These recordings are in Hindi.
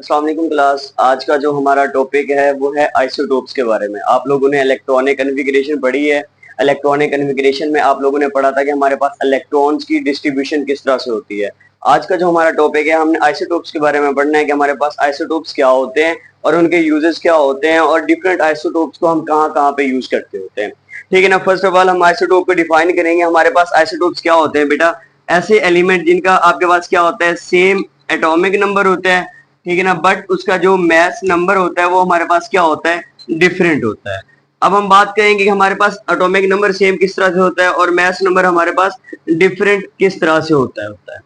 अस्सलाम वालेकुम क्लास। आज का जो हमारा टॉपिक है वो है आइसोटोप्स के बारे में। आप लोगों ने इलेक्ट्रॉनिक कन्फिगरेशन पढ़ी है। इलेक्ट्रॉनिक कन्फिगरेशन में आप लोगों ने पढ़ा था कि हमारे पास इलेक्ट्रॉन्स की डिस्ट्रीब्यूशन किस तरह से होती है। आज का जो हमारा टॉपिक है, हमने आइसोटोप्स के बारे में पढ़ना है कि हमारे पास आइसोटोप्स क्या होते हैं और उनके यूजेस क्या होते हैं और डिफरेंट आइसोटोप्स को हम कहाँ कहाँ पे यूज करते होते हैं। ठीक है ना। फर्स्ट ऑफ ऑल हम आइसोटोप को डिफाइन करेंगे। हमारे पास आइसोटोप्स क्या होते हैं बेटा? ऐसे एलिमेंट जिनका आपके पास क्या होता है, सेम एटॉमिक नंबर होता है, ठीक है ना, बट उसका जो मैस नंबर होता है वो हमारे पास क्या होता है, डिफरेंट होता है। अब हम बात करेंगे कि हमारे पास एटॉमिक नंबर सेम किस तरह से होता है और मैस नंबर हमारे पास डिफरेंट किस तरह से होता है।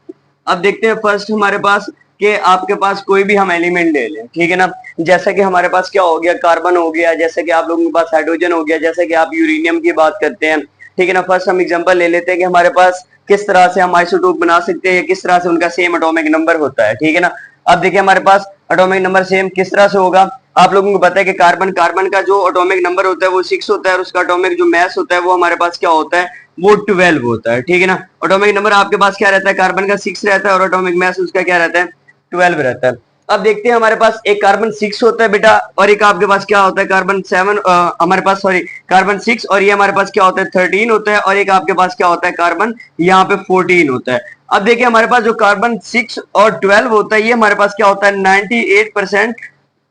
अब देखते हैं फर्स्ट हमारे पास कि आपके पास कोई भी हम एलिमेंट ले लें, ठीक है ना। जैसा कि हमारे पास क्या हो गया, कार्बन हो गया, जैसे कि आप लोगों के पास हाइड्रोजन हो गया, जैसे कि आप यूरेनियम की बात करते हैं, ठीक है ना। फर्स्ट हम एग्जांपल ले लेते हैं कि हमारे पास किस तरह से हम आइसोटोप बना सकते हैं, किस तरह से उनका सेम एटॉमिक नंबर होता है, ठीक है ना। अब देखिए हमारे पास एटॉमिक नंबर सेम किस तरह से होगा। आप लोगों को पता है कि कार्बन कार्बन का जो एटॉमिक नंबर होता है वो 6 होता है और उसका एटॉमिक जो मैस होता है वो हमारे पास क्या होता है, वो 12 होता है, ठीक है ना। एटॉमिक नंबर आपके पास क्या रहता है, कार्बन का 6 रहता है और एटॉमिक मैस उसका क्या रहता है, 12 रहता है। अब देखते हैं हमारे पास एक कार्बन 6 होता है बेटा और एक आपके पास क्या होता है, कार्बन 7 हमारे पास सॉरी कार्बन 6 और ये हमारे पास क्या होता है 13 होता है और एक आपके पास क्या होता है कार्बन यहाँ पे 14 होता है। अब देखिए हमारे पास जो कार्बन 6 और 12 होता है ये हमारे पास क्या होता है 98%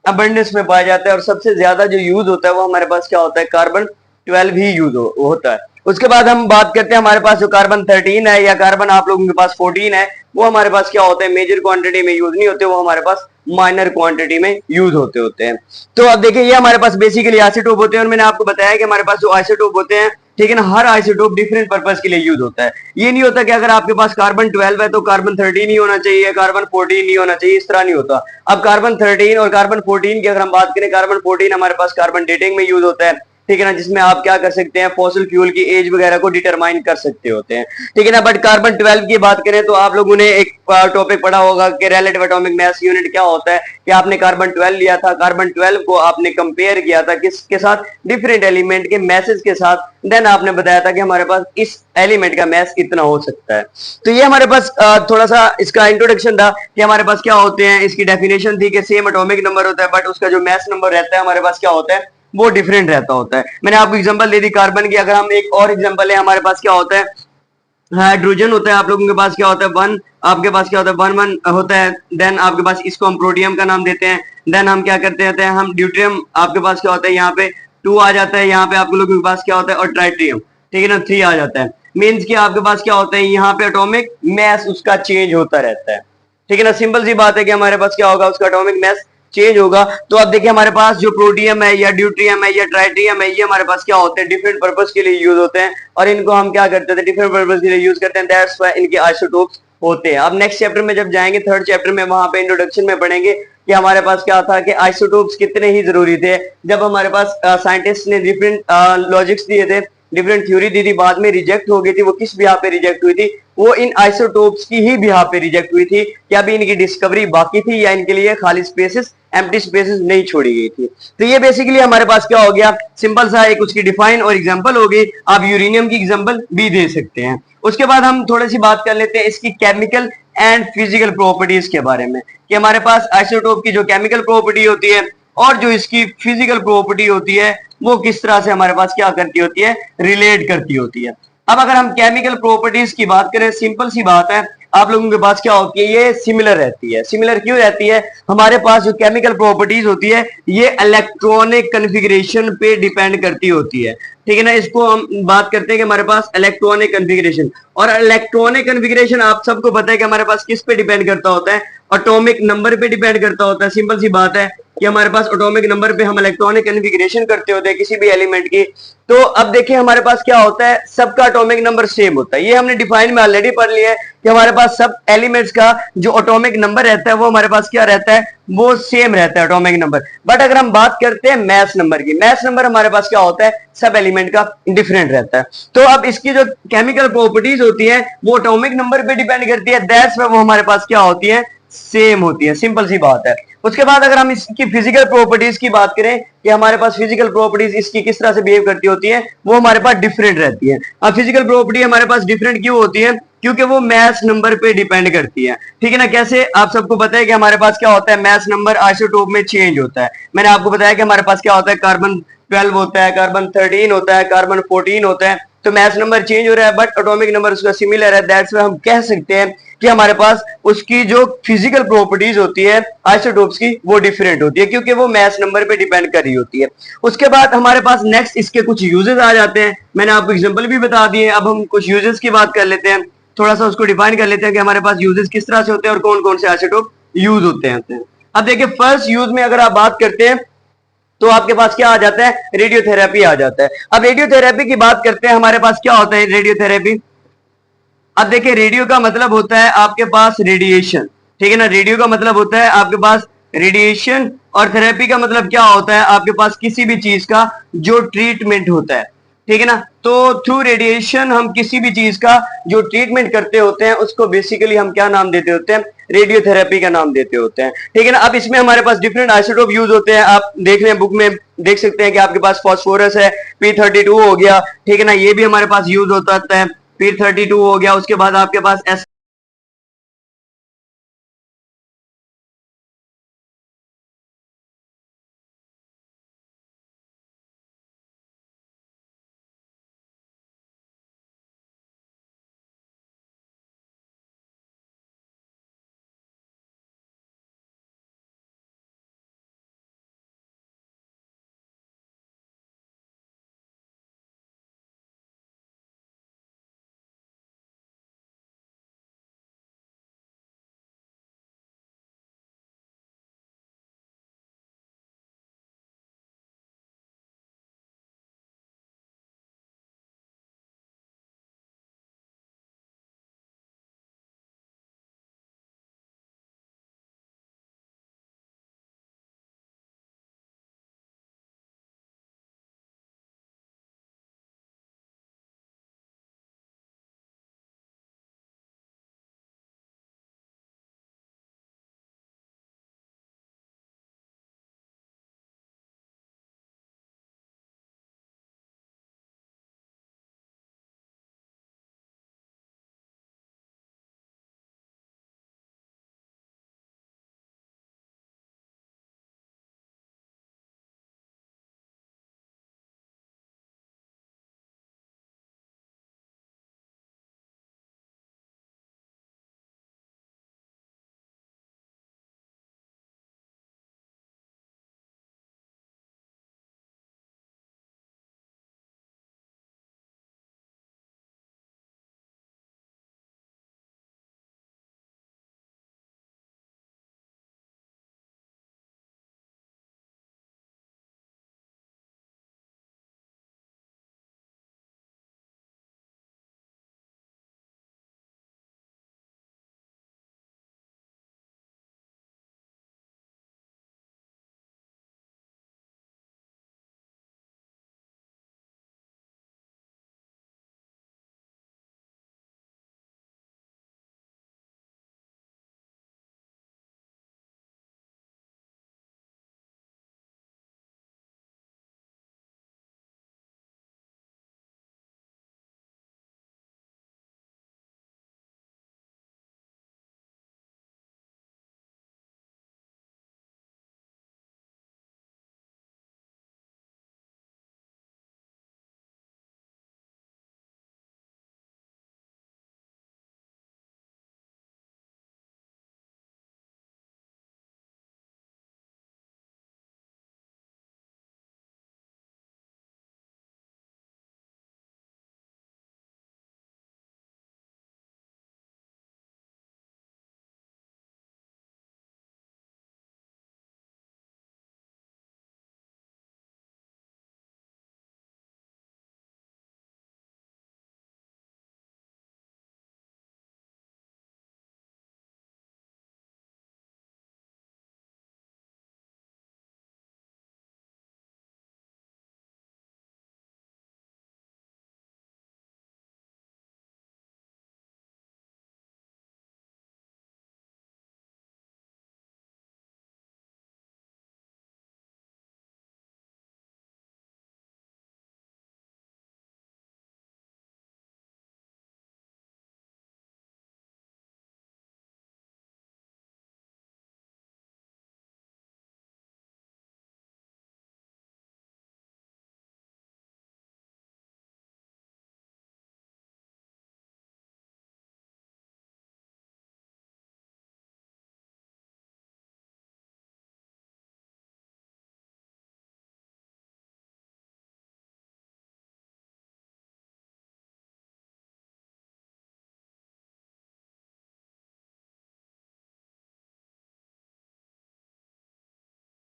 अबंडेंस में पाया जाता है और सबसे ज्यादा जो यूज होता है वो हमारे पास क्या होता है, कार्बन 12 ही यूज होता है। उसके बाद हम बात करते हैं हमारे पास जो कार्बन 13 है या कार्बन आप लोगों के पास 14 है वो हमारे पास क्या होते हैं, मेजर क्वांटिटी में यूज नहीं होते, वो हमारे पास माइनर क्वांटिटी में यूज होते हैं। तो अब देखिए ये हमारे पास बेसिकली आइसोटोप होते हैं और मैंने आपको बताया कि हमारे पास जो आइसोटोप होते हैं, ठीक है ना, हर आइसोटोप डिफरेंट पर्पस के लिए यूज होता है। ये नहीं होता कि अगर आपके पास कार्बन 12 है तो कार्बन 13 ही होना चाहिए, कार्बन 14 नहीं होना चाहिए, इस तरह नहीं होता। अब कार्बन 13 और कार्बन 14 की अगर हम बात करें, कार्बन 14 हमारे पास कार्बन डेटिंग में यूज होता है, ठीक है ना, जिसमें आप क्या कर सकते हैं, फॉसिल फ्यूल की एज वगैरह को डिटरमाइन कर सकते होते हैं, ठीक है ना। बट कार्बन 12 की बात करें तो आप लोगों ने एक टॉपिक पढ़ा होगा कि रिलेटिव एटॉमिक मास यूनिट क्या होता है, कि आपने कार्बन 12 लिया था, कार्बन 12 को आपने कंपेयर किया था किसके साथ, डिफरेंट एलिमेंट के मैसेज के साथ, देन आपने बताया था कि हमारे पास इस एलिमेंट का मैस इतना हो सकता है। तो ये हमारे पास थोड़ा सा इसका इंट्रोडक्शन था कि हमारे पास क्या होते हैं, इसकी डेफिनेशन थी कि सेम एटॉमिक नंबर होता है बट उसका जो मैस नंबर रहता है हमारे पास क्या होता है, वो डिफरेंट रहता होता है। मैंने आपको एग्जांपल दे दी कार्बन की। अगर हम एक और एग्जांपल है, हमारे पास क्या होता है, हाइड्रोजन होता है, आप लोगों के पास क्या होता है, वन, आपके पास क्या होता है, वन वन होता है। देन आपके पास इसको हम प्रोटियम का नाम देते हैं। देन हम क्या करते हैं, हम ड्यूट्रियम, आपके पास क्या होता है, यहाँ पे 2 आ जाता है, यहाँ पे आप लोगों के पास क्या होता है, और ट्राइट्रियम, ठीक है ना, 3 आ जाता है। मीन्स कि आपके पास क्या होता है, यहाँ पे एटॉमिक मैस उसका चेंज होता रहता है, ठीक है ना। सिंपल सी बात है कि हमारे पास क्या होगा, उसका एटॉमिक मैस चेंज होगा। तो अब देखिए हमारे पास जो प्रोटियम है या ड्यूट्रियम है या ट्राइट्रियम है, ये हमारे पास क्या होते हैं, डिफरेंट पर्पस के लिए यूज होते हैं और इनको हम क्या करते हैं, डिफरेंट पर्पस के लिए यूज करते हैं। दैट्स व्हाई इनके आइसोटोप्स होते हैं। अब नेक्स्ट चैप्टर में जब जाएंगे, थर्ड चैप्टर में, वहां पे इंट्रोडक्शन में पढ़ेंगे कि हमारे पास क्या था कि आइसोटोप्स कितने ही जरूरी थे। जब हमारे पास साइंटिस्ट ने डिफरेंट लॉजिक्स दिए थे, डिफरेंट थ्योरी दी थी, बाद में रिजेक्ट हो गई थी, वो किस बिहार पे रिजेक्ट हुई थी, वो इन आइसोटोप्स की ही बिहार पे रिजेक्ट हुई थी कि अभी इनकी डिस्कवरी बाकी थी या इनके लिए खाली स्पेसेस, एम्प्टी स्पेसेस नहीं छोड़ी गई थी। तो ये बेसिकली हमारे पास क्या हो गया, सिंपल सा एक उसकी डिफाइन और एग्जांपल हो गई। आप यूरेनियम की एग्जांपल भी दे सकते हैं। उसके बाद हम थोड़ी सी बात कर लेते हैं इसकी केमिकल एंड फिजिकल प्रॉपर्टीज के बारे में, कि हमारे पास आइसोटोप की जो केमिकल प्रॉपर्टी होती है और जो इसकी फिजिकल प्रॉपर्टी होती है वो किस तरह से हमारे पास क्या करती होती है, रिलेट करती होती है। अब अगर हम केमिकल प्रॉपर्टीज की बात करें, सिंपल सी बात है, आप लोगों के पास क्या होती है, ये सिमिलर रहती है। सिमिलर क्यों रहती है, हमारे पास जो केमिकल प्रॉपर्टीज होती है ये इलेक्ट्रॉनिक कन्फिग्रेशन पे डिपेंड करती होती है, ठीक है ना। इसको हम बात करते हैं कि हमारे पास इलेक्ट्रॉनिक कन्फिग्रेशन, और इलेक्ट्रॉनिक कन्फिग्रेशन आप सबको पता है कि हमारे पास किस पे डिपेंड करता होता है, एटॉमिक नंबर पे डिपेंड करता होता है। सिंपल सी बात है कि हमारे पास एटॉमिक नंबर पे हम इलेक्ट्रॉनिक कन्फिग्रेशन करते होते हैं किसी भी एलिमेंट की। तो अब देखिए हमारे पास क्या होता है, सबका एटॉमिक नंबर सेम होता है। ये हमने डिफाइन में ऑलरेडी पढ़ लिया है कि हमारे पास सब एलिमेंट्स का जो एटॉमिक नंबर रहता है वो हमारे पास क्या रहता है, वो सेम रहता है एटॉमिक नंबर। बट अगर हम बात करते हैं मैस नंबर की, मैस नंबर हमारे पास क्या होता है, सब एलिमेंट का डिफरेंट रहता है। तो अब इसकी जो केमिकल प्रॉपर्टीज होती है वो एटॉमिक नंबर पे डिपेंड करती है, दैट्स व्हाई वो हमारे पास क्या होती है, सेम होती है। सिंपल सी बात है। उसके बाद अगर हम इसकी फिजिकल प्रॉपर्टीज की बात करें कि हमारे पास फिजिकल प्रॉपर्टीज इसकी किस तरह से बिहेव करती होती है, वो हमारे पास डिफरेंट रहती है। अब फिजिकल प्रॉपर्टी हमारे पास डिफरेंट क्यों होती है, क्योंकि वो मैस नंबर पे डिपेंड करती है। ठीक है ना, कैसे आप सबको पता है कि हमारे पास क्या होता है, मैस नंबर आइसोटोप में चेंज होता है। मैंने आपको बताया कि हमारे पास क्या होता है, कार्बन 12 होता है, कार्बन 13 होता है, कार्बन 14 होता है, तो मैस नंबर चेंज हो रहा है बट एटॉमिक नंबर उसका सिमिलर है। दैट्स व्हाई हम कह सकते हैं कि हमारे पास उसकी जो फिजिकल प्रॉपर्टीज होती है आइसोटोप्स की वो डिफरेंट होती है, क्योंकि वो मैस नंबर पे डिपेंड कर रही होती है। उसके बाद हमारे पास नेक्स्ट इसके कुछ यूजेस आ जाते हैं। मैंने आपको एग्जांपल भी बता दिए, अब हम कुछ यूजेस की बात कर लेते हैं, थोड़ा सा उसको डिफाइन कर लेते हैं कि हमारे पास यूजेस किस तरह से होते हैं और कौन कौन से आइसोटोप यूज होते हैं। अब देखिए फर्स्ट यूज में अगर आप बात करते हैं तो आपके पास क्या आ जाता है, रेडियोथेरेपी आ जाता है। अब रेडियोथेरेपी की बात करते हैं, हमारे पास क्या होता है रेडियोथेरेपी। अब देखिए रेडियो का मतलब होता है आपके पास रेडिएशन, ठीक है ना, रेडियो का मतलब होता है आपके पास रेडिएशन, और थेरेपी का मतलब क्या होता है आपके पास किसी भी चीज का जो ट्रीटमेंट होता है। ठीक है ना, तो थ्रू रेडिएशन हम किसी भी चीज का जो ट्रीटमेंट करते होते हैं उसको बेसिकली हम क्या नाम देते होते हैं, रेडियोथेरेपी का नाम देते होते हैं। ठीक है ना, अब इसमें हमारे पास डिफरेंट आइसोटोप यूज होते हैं, आप देख रहे हैं बुक में देख सकते हैं कि आपके पास फास्फोरस है, P32 हो गया। ठीक है ना, ये भी हमारे पास यूज होता है, फिर 32 हो गया। उसके बाद आपके पास